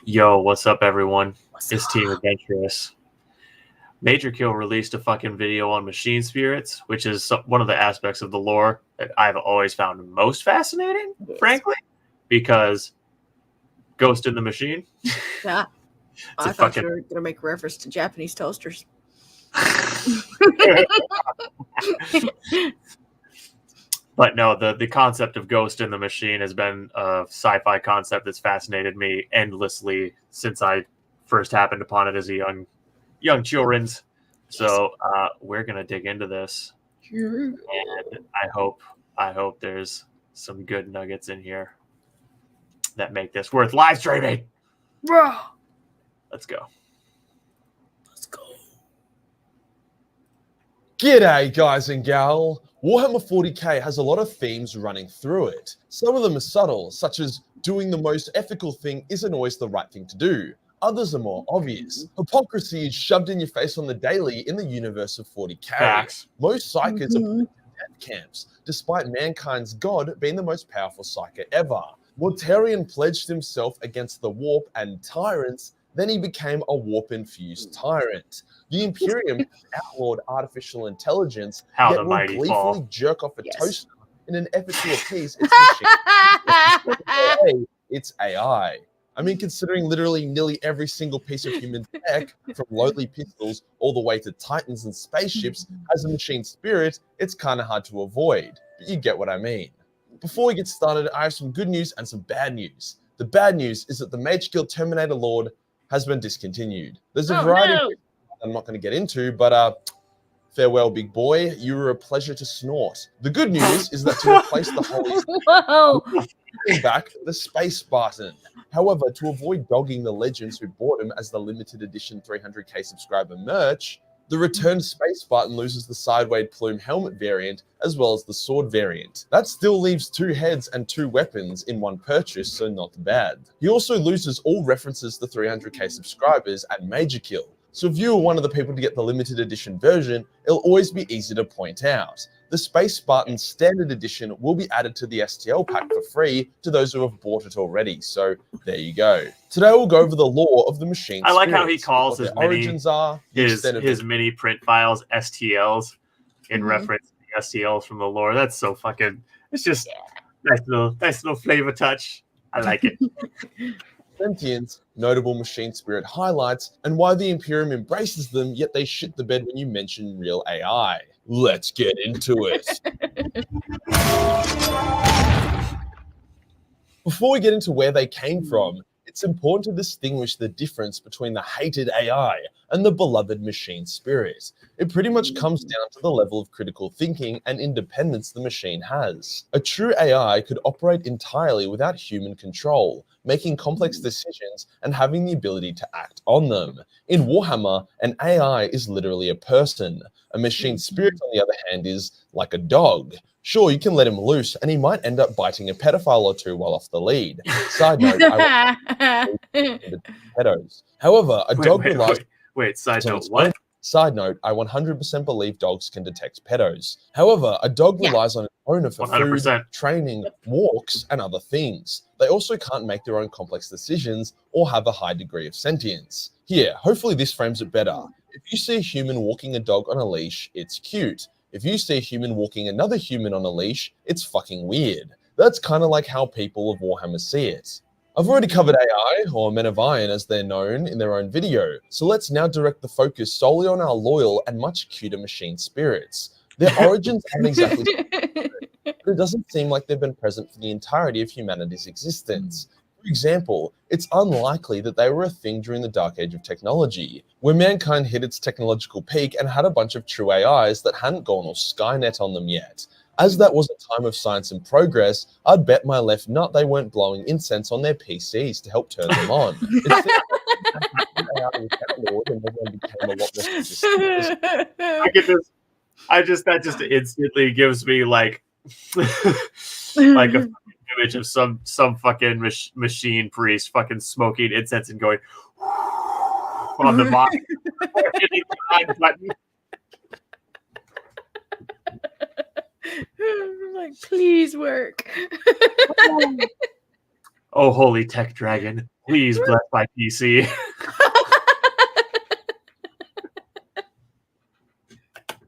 Yo, what's up, everyone? What's It's up? Team Adventurous. Majorkill released a fucking video on machine spirits, which is one of the aspects of the lore that I've always found most fascinating, Yes. frankly, because Ghost in the Machine. Yeah. I thought you were going to make reference to Japanese toasters. But no, the concept of Ghost in the Machine has been a sci-fi concept that's fascinated me endlessly since I first happened upon it as a young children's. So we're gonna dig into this, and I hope there's some good nuggets in here that make this worth live streaming. Bro. Let's go. Let's go. G'day, guys and gal. Warhammer 40k has a lot of themes running through it. Some of them are subtle, such as doing the most ethical thing isn't always the right thing to do. Others are more obvious. Hypocrisy is shoved in your face on the daily in the universe of 40k. Facts. Most psychers are put in death camps, despite mankind's god being the most powerful psyker ever. Mortarion pledged himself against the warp and tyrants, then he became a warp-infused tyrant. The Imperium has outlawed artificial intelligence, How yet the will mighty gleefully fall. jerk off a Yes. toaster in an effort to appease its machine. Hey, it's AI. I mean, considering literally nearly every single piece of human tech, from lowly pistols all the way to titans and spaceships, has a machine spirit, it's kind of hard to avoid. But you get what I mean. Before we get started, I have some good news and some bad news. The bad news is that the majorkill Terminator Lord has been discontinued. There's a variety of reasons I'm not going to get into, but farewell, big boy. You were a pleasure to snort. The good news is that to replace the holy Whoa. bring back the space button. However, to avoid dogging the legends who bought him as the limited edition 300k subscriber merch, the returned space button loses the sideways plume helmet variant as well as the sword variant. That still leaves 2 heads and 2 weapons in one purchase, so not bad. He also loses all references to 300k subscribers and majorkill. So if you were one of the people to get the limited edition version, it'll always be easy to point out. The Space Spartan Standard Edition will be added to the STL pack for free to those who have bought it already, so there you go. Today we'll go over the lore of the machine I like how he spirits, calls what his their mini origins are, the extent of his mini print files STLs in Mhm. reference to the STLs from the lore. That's so fucking. It's just nice little flavor touch. I like it. sentience, notable machine spirit highlights, and why the Imperium embraces them, yet they shit the bed when you mention real AI. Let's get into it. Before we get into where they came from, it's important to distinguish the difference between the hated AI and the beloved machine spirit. It pretty much comes down to the level of critical thinking and independence the machine has. A true AI could operate entirely without human control, making complex decisions and having the ability to act on them. In Warhammer, an AI is literally a person. A machine spirit, on the other hand, is like a dog. Sure, you can let him loose and he might end up biting a pedophile or two while off the lead. Side note, I pedos. However, a dog relies Side on note, its what? own. Side note, I 100% believe dogs can detect pedos. However, a dog relies on its owner for food, 100%. training, walks, and other things. They also can't make their own complex decisions or have a high degree of sentience. Here, hopefully this frames it better. If you see a human walking a dog on a leash, it's cute. If you see a human walking another human on a leash, it's fucking weird. That's kind of like how people of Warhammer see it. I've already covered AI, or Men of Iron as they're known, in their own video, so let's now direct the focus solely on our loyal and much cuter machine spirits. Their origins aren't exactly but it doesn't seem like they've been present for the entirety of humanity's existence. For example, it's unlikely that they were a thing during the Dark Age of technology, where mankind hit its technological peak and had a bunch of true AIs that hadn't gone all Skynet on them yet. As that was a time of science and progress, I'd bet my left nut they weren't blowing incense on their PCs to help turn them on. It seems like AI was outlawed and everyone became a lot more suspicious. I get this. That just instantly gives me like a image of some fucking machine priest fucking smoking incense and going on the hitting the on button. Like, please work. Oh, holy tech dragon. Please bless my PC.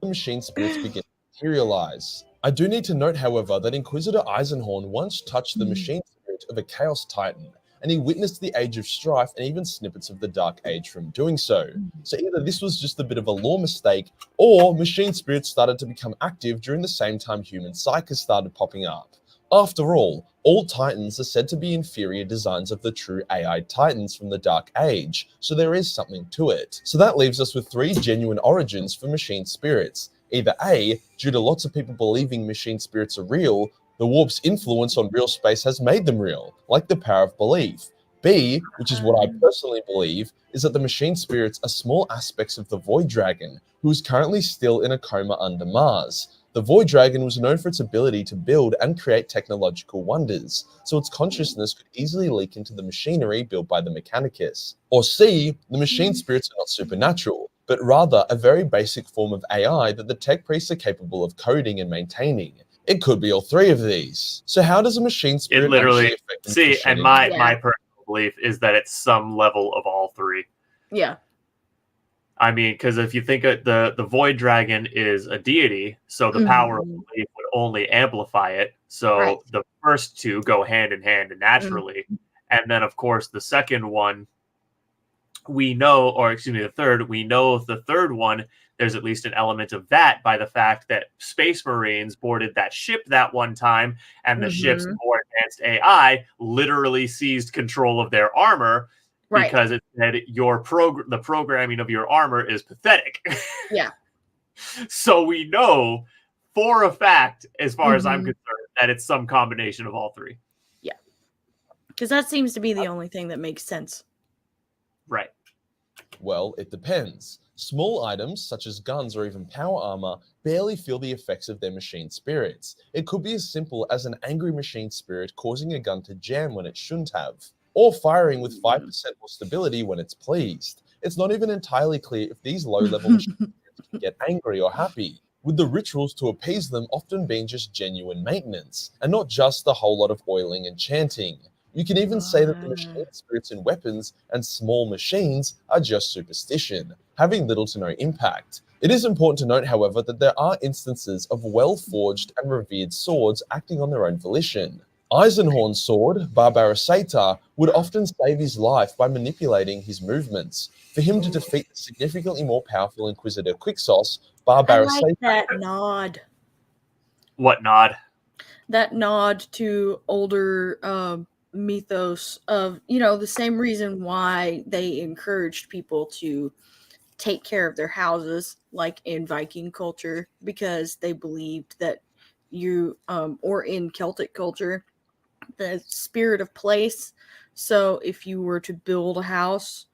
The machine spirits begin to materialize. I do need to note, however, that Inquisitor Eisenhorn once touched the machine spirit of a Chaos Titan, and he witnessed the Age of Strife and even snippets of the Dark Age from doing so. So either this was just a bit of a lore mistake, or machine spirits started to become active during the same time human psychers started popping up. After all Titans are said to be inferior designs of the true AI Titans from the Dark Age, so there is something to it. So that leaves us with 3 genuine origins for machine spirits. Either A, due to lots of people believing machine spirits are real, the warp's influence on real space has made them real, like the power of belief. B, which is what I personally believe, is that the machine spirits are small aspects of the Void Dragon, who is currently still in a coma under Mars. The Void Dragon was known for its ability to build and create technological wonders, so its consciousness could easily leak into the machinery built by the Mechanicus. Or C, the machine spirits are not supernatural, but rather a very basic form of AI that the tech priests are capable of coding and maintaining. It could be all 3 of these. So how does a machine spirit It literally actually affect the see, machine? and my personal belief is that it's some level of all 3. Yeah. I mean, because if you think of the Void Dragon is a deity, so the power of belief would only amplify it. So the first 2 go hand in hand and naturally. And then, of course, the second one, we know, or excuse me, the third, we know the third one, there's at least an element of that by the fact that Space Marines boarded that ship that one time, and the ship's more advanced AI literally seized control of their armor. Because it said the programming of your armor is pathetic. Yeah. So we know for a fact, as far as I'm concerned, that it's some combination of all 3. Yeah. Because that seems to be the only thing that makes sense. Right. Well, it depends. Small items, such as guns or even power armor, barely feel the effects of their machine spirits. It could be as simple as an angry machine spirit causing a gun to jam when it shouldn't have, or firing with 5% more stability when it's pleased. It's not even entirely clear if these low-level machine spirits can get angry or happy, with the rituals to appease them often being just genuine maintenance, and not just a whole lot of oiling and chanting. You can even say that the machine spirits in weapons and small machines are just superstition, having little to no impact. It is important to note, however, that there are instances of well-forged and revered swords acting on their own volition. Eisenhorn's sword, Barbarossator, would often save his life by manipulating his movements. For him to defeat the significantly more powerful Inquisitor Quixos, Barbarossator... I like that nod. What nod? That nod to older mythos of, the same reason why they encouraged people to take care of their houses, like in Viking culture, because they believed that or in Celtic culture, the spirit of place. So if you were to build a house,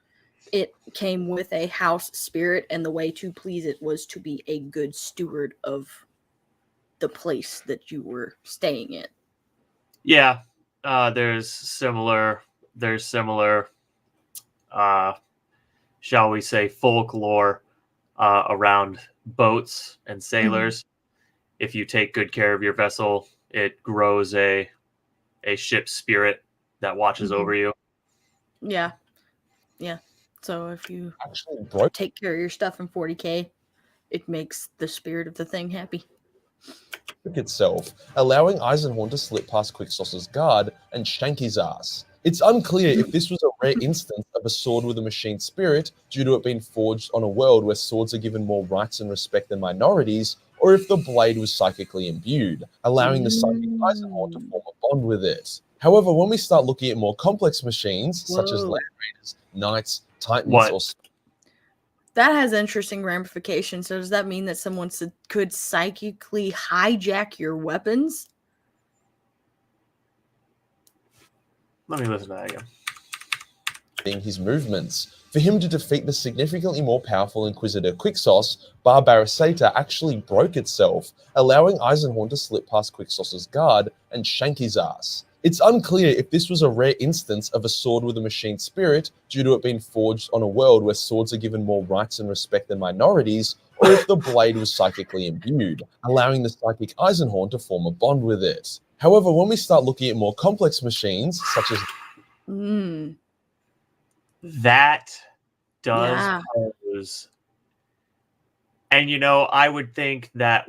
it came with a house spirit, and the way to please it was to be a good steward of the place that you were staying in. Yeah, there's similar, shall we say, folklore around boats and sailors. If you take good care of your vessel, it grows a ship spirit that watches over you. Yeah. So if you take care of your stuff in 40K, it makes the spirit of the thing happy. Itself, allowing Eisenhorn to slip past Quixos's guard and shank his ass. It's unclear if this was a rare instance of a sword with a machine spirit due to it being forged on a world where swords are given more rights and respect than minorities, or if the blade was psychically imbued, allowing the psychic Eisenhorn to form a bond with it. However, when we start looking at more complex machines, such as Land Raiders, Knights, Titans, or... That has interesting ramifications. So does that mean that someone could psychically hijack your weapons? Let me listen to that again. His movements. For him to defeat the significantly more powerful Inquisitor Quixos, Barbarossator actually broke itself, allowing Eisenhorn to slip past Quixos's guard and shank his ass. It's unclear if this was a rare instance of a sword with a machine spirit due to it being forged on a world where swords are given more rights and respect than minorities, or if the blade was psychically imbued, allowing the psychic Eisenhorn to form a bond with it. However, when we start looking at more complex machines, such as... That does Yeah. pose. And, I would think that,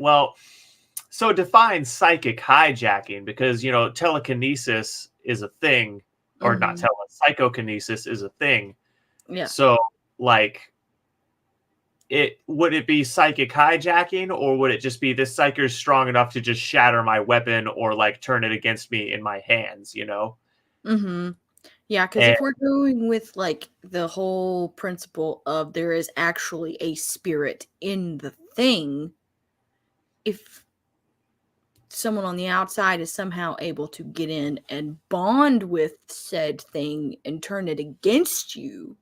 so define psychic hijacking, because, telekinesis is a thing, or not psychokinesis is a thing. Yeah. So, like, would it be psychic hijacking, or would it just be this psyker's strong enough to just shatter my weapon or, like, turn it against me in my hands, Mm-hmm. Yeah, because if we're going with, like, the whole principle of there is actually a spirit in the thing, if someone on the outside is somehow able to get in and bond with said thing and turn it against you.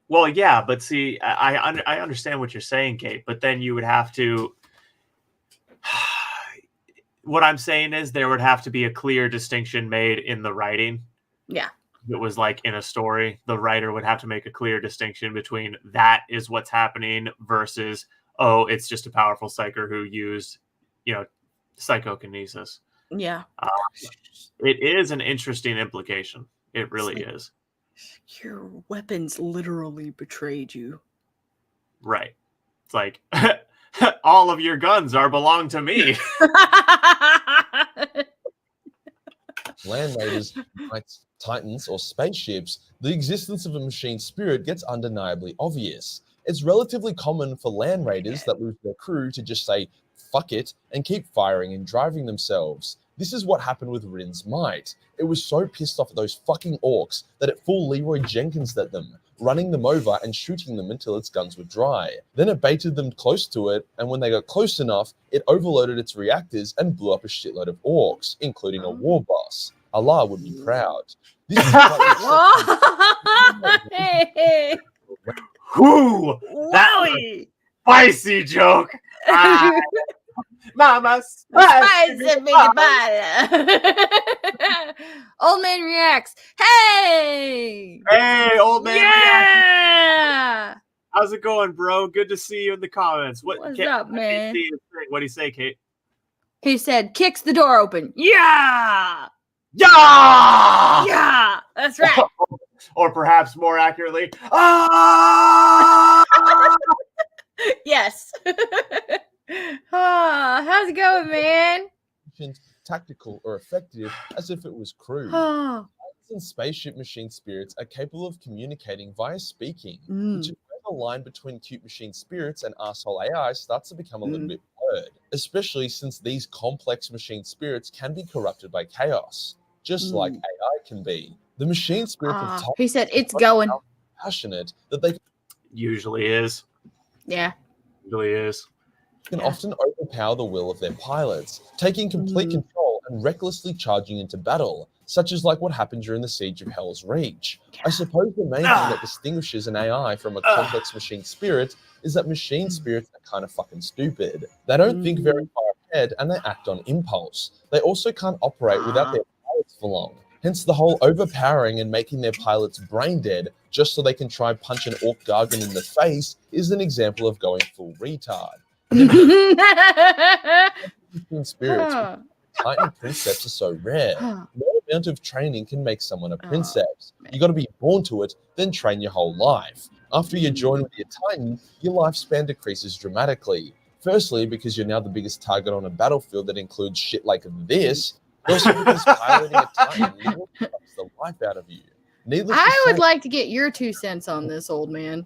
Well, yeah, but see, I understand what you're saying, Kate, but then you would have to. What I'm saying is there would have to be a clear distinction made in the writing. Yeah. It was like in a story, the writer would have to make a clear distinction between that is what's happening versus, oh, it's just a powerful psyker who used, psychokinesis. Yeah. It is an interesting implication. It really is. Your weapons literally betrayed you. Right. It's like, all of your guns belong to me. Land raiders, knights, titans, or spaceships, the existence of a machine spirit gets undeniably obvious. It's relatively common for land raiders that lose their crew to just say, fuck it, and keep firing and driving themselves. This is what happened with Rin's Might. It was so pissed off at those fucking orcs that it full Leroy Jenkins at them, running them over and shooting them until its guns were dry. Then it baited them close to it, and when they got close enough, it overloaded its reactors and blew up a shitload of orcs, including a war boss. Allah would be proud. This is Hey. Whoo! That was a spicy joke. Mama, spicy Old man reacts. Hey! Hey, old man. Yeah! How's it going, bro? Good to see you in the comments. What's up, man? What do you say, Kate? He said, kicks the door open. Yeah! Yeah! Yeah! That's right. Or perhaps more accurately, ah! Yes. How's it going, man? Tactical or effective as if it was crude. And spaceship machine spirits are capable of communicating via speaking, which is where the line between cute machine spirits and asshole AI starts to become a little bit blurred, especially since these complex machine spirits can be corrupted by chaos, just like AI can be. The machine spirits of top he said it's going passionate that they usually is. Yeah. Usually is. Can often overpower the will of their pilots, taking complete control and recklessly charging into battle, such as like what happened during the Siege of Hell's Reach. I suppose the main thing that distinguishes an AI from a complex machine spirit is that machine spirits are kind of fucking stupid. They don't think very far ahead and they act on impulse. They also can't operate without their pilots for long. Hence the whole overpowering and making their pilots brain dead just so they can try punch an orc gargan in the face is an example of going full retard. Spirits, Titan Princeps are so rare. No amount of training can make someone a Princeps. You got to be born to it, then train your whole life. After you join with your Titan, your lifespan decreases dramatically. Firstly, because you're now the biggest target on a battlefield that includes shit like this. Also, because piloting a Titan literally sucks the life out of you. I would like to get your 2 cents on this, old man.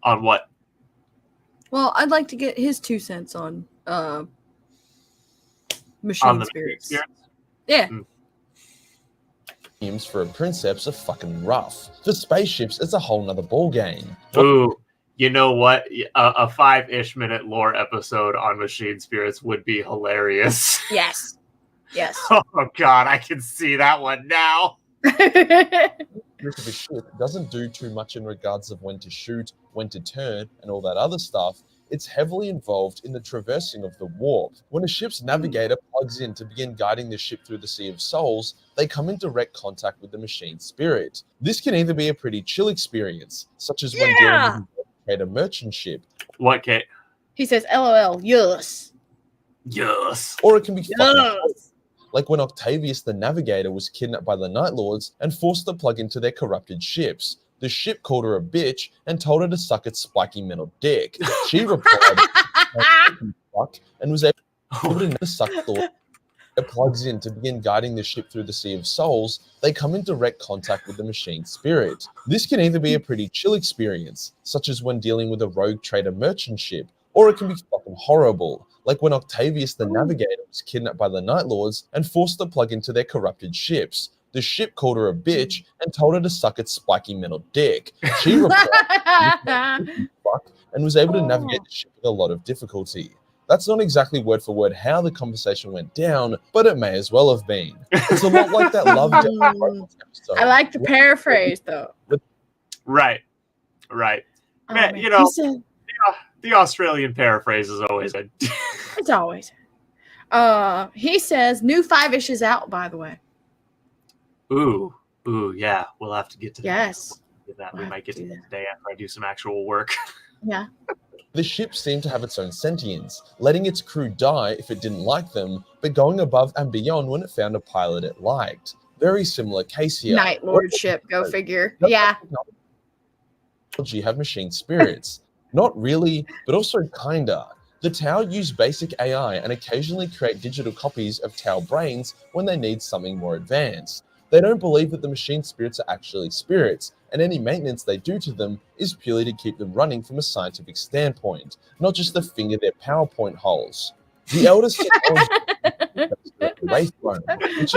On what? Well, I'd like to get his 2 cents on machine spirits. Yeah. Games for a Princeps are fucking rough. For spaceships, it's a whole nother ball game. Ooh, you know what? A 5-ish minute lore episode on machine spirits would be hilarious. Yes. Yes. Oh god, I can see that one now. Of a ship doesn't do too much in regards of when to shoot, when to turn, and all that other stuff. It's heavily involved in the traversing of the warp. When a ship's navigator plugs in to begin guiding the ship through the Sea of Souls, they come in direct contact with the machine spirit. This can either be a pretty chill experience, such as when dealing with a merchant ship. What, Kate? He says, LOL, yes. Yes. Or it can be fucking like when Octavius the Navigator was kidnapped by the Night Lords and forced to plug into their corrupted ships. The ship called her a bitch and told her to suck its spiky metal dick. She replied, fuck, and was able to never suck Thor. It plugs in to begin guiding the ship through the Sea of Souls. They come in direct contact with the machine spirit. This can either be a pretty chill experience, such as when dealing with a rogue trader merchant ship, or it can be fucking horrible, like when Octavius the Navigator was kidnapped by the Night Lords and forced to plug into their corrupted ships. The ship called her a bitch and told her to suck its spiky metal dick. She replied, fuck, and was able to navigate the ship with a lot of difficulty. That's not exactly word for word how the conversation went down, but it may as well have been. It's a lot like that Love Death episode. I like the paraphrase, though. Right. Man, you know, the Australian paraphrase is always a... It's always. He says, new 5-ish is out, by the way. Ooh, yeah. We'll have to get to that. Yes. We might get to that today after I do some actual work. Yeah. The ship seemed to have its own sentience, letting its crew die if it didn't like them, but going above and beyond when it found a pilot it liked. Very similar case here. Night Lord ship, go figure. Yeah. Technology have machine spirits. Not really, but also kinda. The Tau use basic AI and occasionally create digital copies of Tau brains when they need something more advanced. They don't believe that the machine spirits are actually spirits, and any maintenance they do to them is purely to keep them running from a scientific standpoint, not just to finger their PowerPoint holes. The eldest technology is the Wraith Bone, which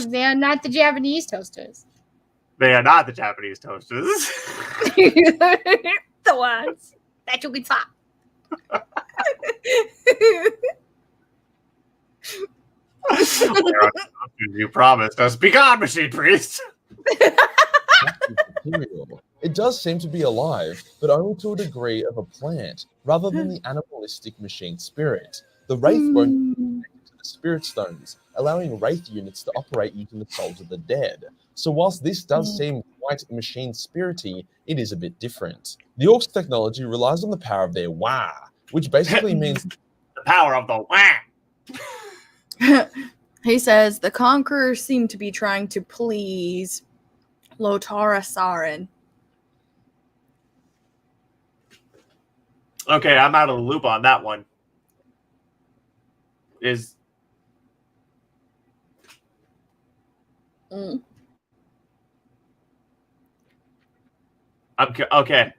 They're not the Japanese toasters. They are not the Japanese toasters. The ones that you can talk. You promised us. Be gone, machine priest. It does seem to be alive, but only to a degree of a plant, rather than the animalistic machine spirit. The Wraith won't connect to the spirit stones, allowing Wraith units to operate using the souls of the dead. So whilst this does seem quite machine spirity, it is a bit different. The Orcs' technology relies on the power of their Wah, which basically means the power of the Wah. He says the Conquerors seem to be trying to please Lotara Sarin. Okay, I'm out of the loop on that one. Okay.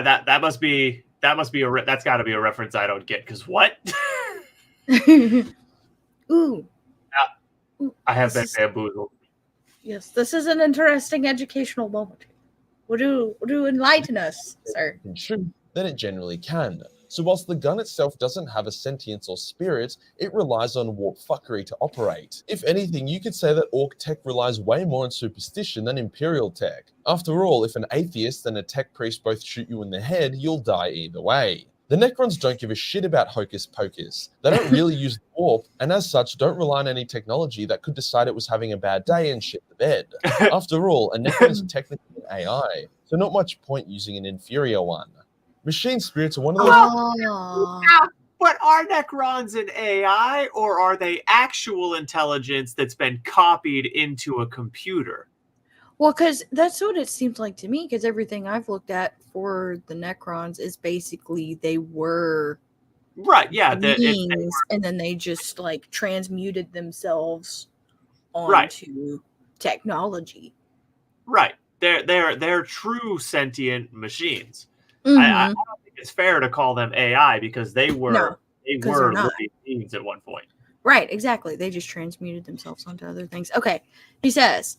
That must be that's got to be a reference I don't get, because what? Ooh. I have been bamboozled. Yes, this is an interesting educational moment. Would you enlighten us, sir? True, then it generally can. So whilst the gun itself doesn't have a sentience or spirit, it relies on warp fuckery to operate. If anything, you could say that Orc tech relies way more on superstition than Imperial tech. After all, if an atheist and a tech priest both shoot you in the head, you'll die either way. The Necrons don't give a shit about hocus pocus. They don't really use warp, and as such don't rely on any technology that could decide it was having a bad day and shit the bed. After all, a Necron is technically an AI, so not much point using an inferior one. Machine spirits are one of those... But are Necrons an AI, or are they actual intelligence that's been copied into a computer? Well, because that's what it seems like to me, because everything I've looked at for the Necrons is basically they were beings, and then they just like transmuted themselves onto technology. Right. They're true sentient machines. Mm-hmm. I don't think it's fair to call them AI, because they were living beings at one point. Right, exactly. They just transmuted themselves onto other things. Okay. He says,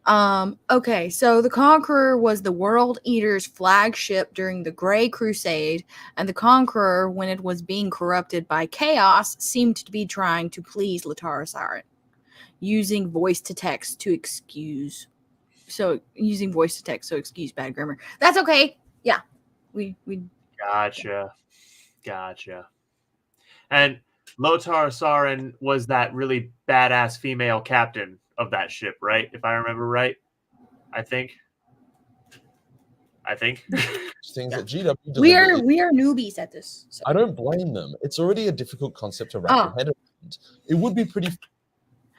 okay, so the Conqueror was the World Eater's flagship during the Grey Crusade, and the Conqueror, when it was being corrupted by chaos, seemed to be trying to please Latara Sarin, using voice to text to excuse bad grammar. That's okay. Yeah. We Gotcha. And Lotar Sarin was that really badass female captain of that ship, right? If I remember right. I think. things Yeah. that GW We deliberately. are newbies at this. So. I don't blame them. It's already a difficult concept to wrap your head around. It would be pretty.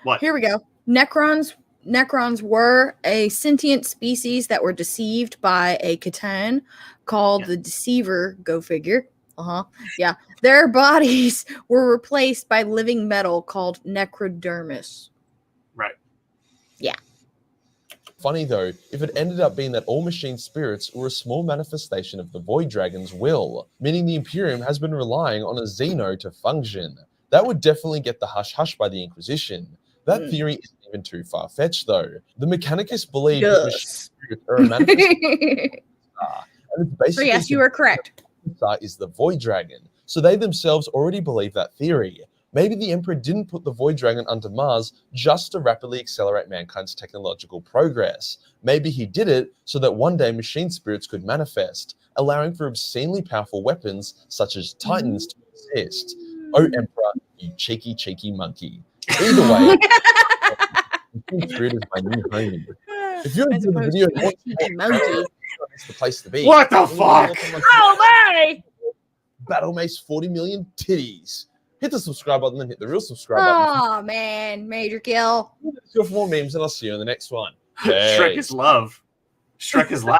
What? Here we go. Necrons were a sentient species that were deceived by a Catan called the Deceiver. Go figure. Yeah. Their bodies were replaced by living metal called necrodermis. Right. Yeah. Funny though, if it ended up being that all machine spirits were a small manifestation of the Void Dragon's will, meaning the Imperium has been relying on a Xeno to function. That would definitely get the hush-hush by the Inquisition. That theory isn't even too far-fetched though. The Mechanicus believe that machine spirits are a manifestation and it's basically yes, you are correct. Is the Void Dragon, so they themselves already believe that theory. Maybe the Emperor didn't put the Void Dragon under Mars just to rapidly accelerate mankind's technological progress. Maybe he did it so that one day machine spirits could manifest, allowing for obscenely powerful weapons such as Titans to exist. Oh, Emperor, you cheeky, cheeky monkey. Either way, machine spirit is my new home. If you're enjoying the video, it's the place to be. What the fuck? Oh my! Battle Mace 40 million titties. Hit the subscribe button and hit the real subscribe button. Oh man, major kill. Let's go for more memes and I'll see you in the next one. Shrek is love. Shrek is love.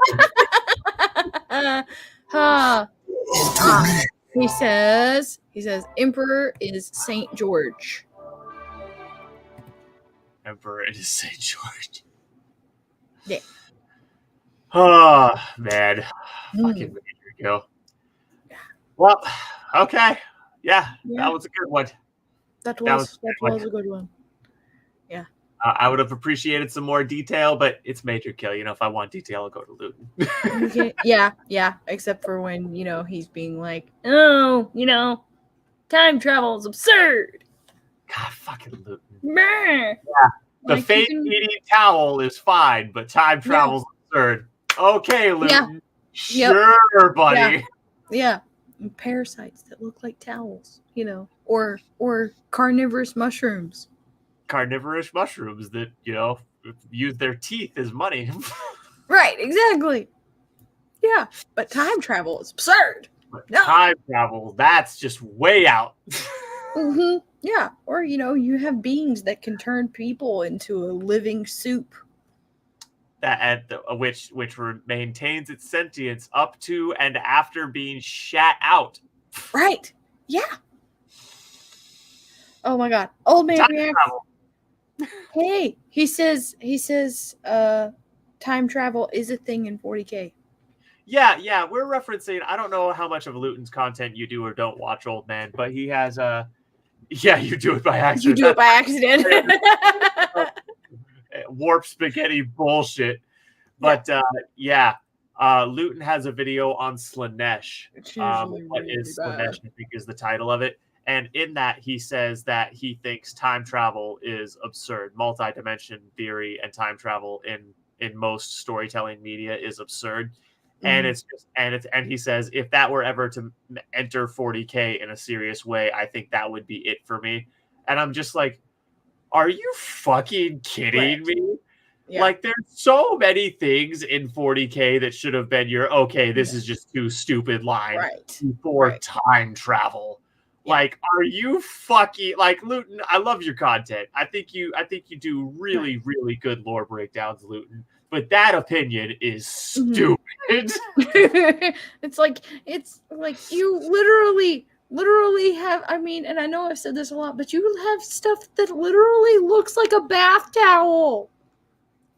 He says, Emperor is Saint George. Emperor is Saint George. Yeah. Oh man. Fucking major kill. Well, okay. Yeah, that was a good one. That was a good one. Yeah. I would have appreciated some more detail, but it's major kill. If I want detail, I'll go to Luton. Yeah. Except for when, he's being like, oh, time travel is absurd. God, fucking Luton. Yeah. The fate-eating towel is fine, but time travel's absurd. Okay, Luton. Yeah. Sure, buddy. Yeah. And parasites that look like towels, or carnivorous mushrooms. Carnivorous mushrooms that, use their teeth as money. Right, exactly. Yeah, but time travel is absurd. No. Time travel, that's just way out. Yeah, or, you have beings that can turn people into a living soup. Which maintains its sentience up to and after being shat out. Right. Yeah. Oh my god. Old man reacts. Hey, he says time travel is a thing in 40K. Yeah, we're referencing, I don't know how much of Luton's content you do or don't watch, old man, but he has you do it by accident. You do it by accident. Warp spaghetti bullshit. But Luton has a video on Slanesh. What is Slanesh, I think, is the title of it. And in that, he says that he thinks time travel is absurd. Multi-dimension theory and time travel in most storytelling media is absurd. And and he says, if that were ever to enter 40K in a serious way, I think that would be it for me. And I'm just like, are you fucking kidding me? Yeah. Like, there's so many things in 40K that should have been this is just too stupid line before time travel. Yeah. Like, are you fucking Luton? I love your content. I think you do really, really good lore breakdowns, Luton. But that opinion is stupid. It's like you literally have, and I know I've said this a lot, but you have stuff that literally looks like a bath towel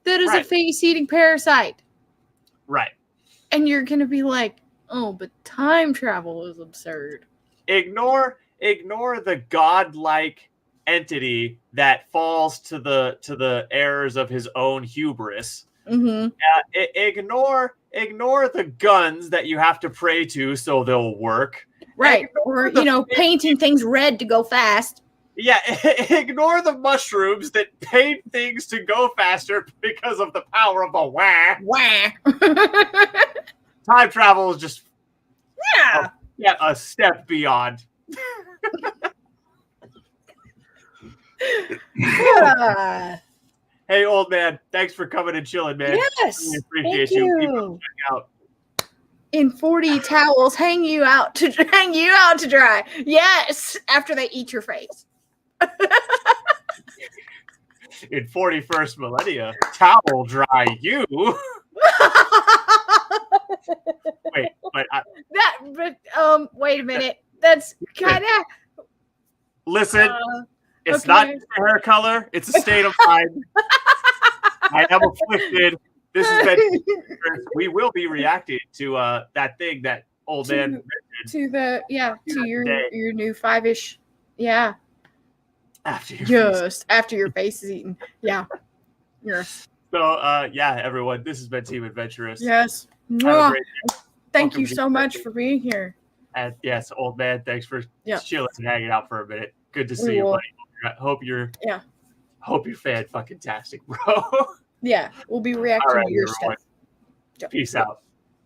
that is a face-eating parasite. Right. And you're going to be like, oh, but time travel is absurd. Ignore the godlike entity that falls to the errors of his own hubris. Ignore the guns that you have to pray to so they'll work. Right. Or, painting things red to go fast. Yeah, ignore the mushrooms that paint things to go faster because of the power of the wah. Time travel is just a step beyond. Hey, old man, thanks for coming and chilling, man. Yes, really appreciate you. Keep check out. in 40 towels hang you out to dry. Yes, after they eat your face. In 41st millennia, towel dry you. Wait, wait a minute. That's kind of listen. It's okay. not just a hair color; it's a state of mind. I am afflicted. This has been. We will be reacting to that thing that old man mentioned. To your new 5-ish. Yeah. After your face is eaten. Yeah. Yes. So everyone, this has been Team Adventurous. Yes. Have a great day. Thank you so much for being here. And yes, old man, thanks for chilling and hanging out for a minute. Good to see you, buddy. Hope you're fan fucking tastic, bro. Yeah, we'll be reacting to your stuff. Peace out.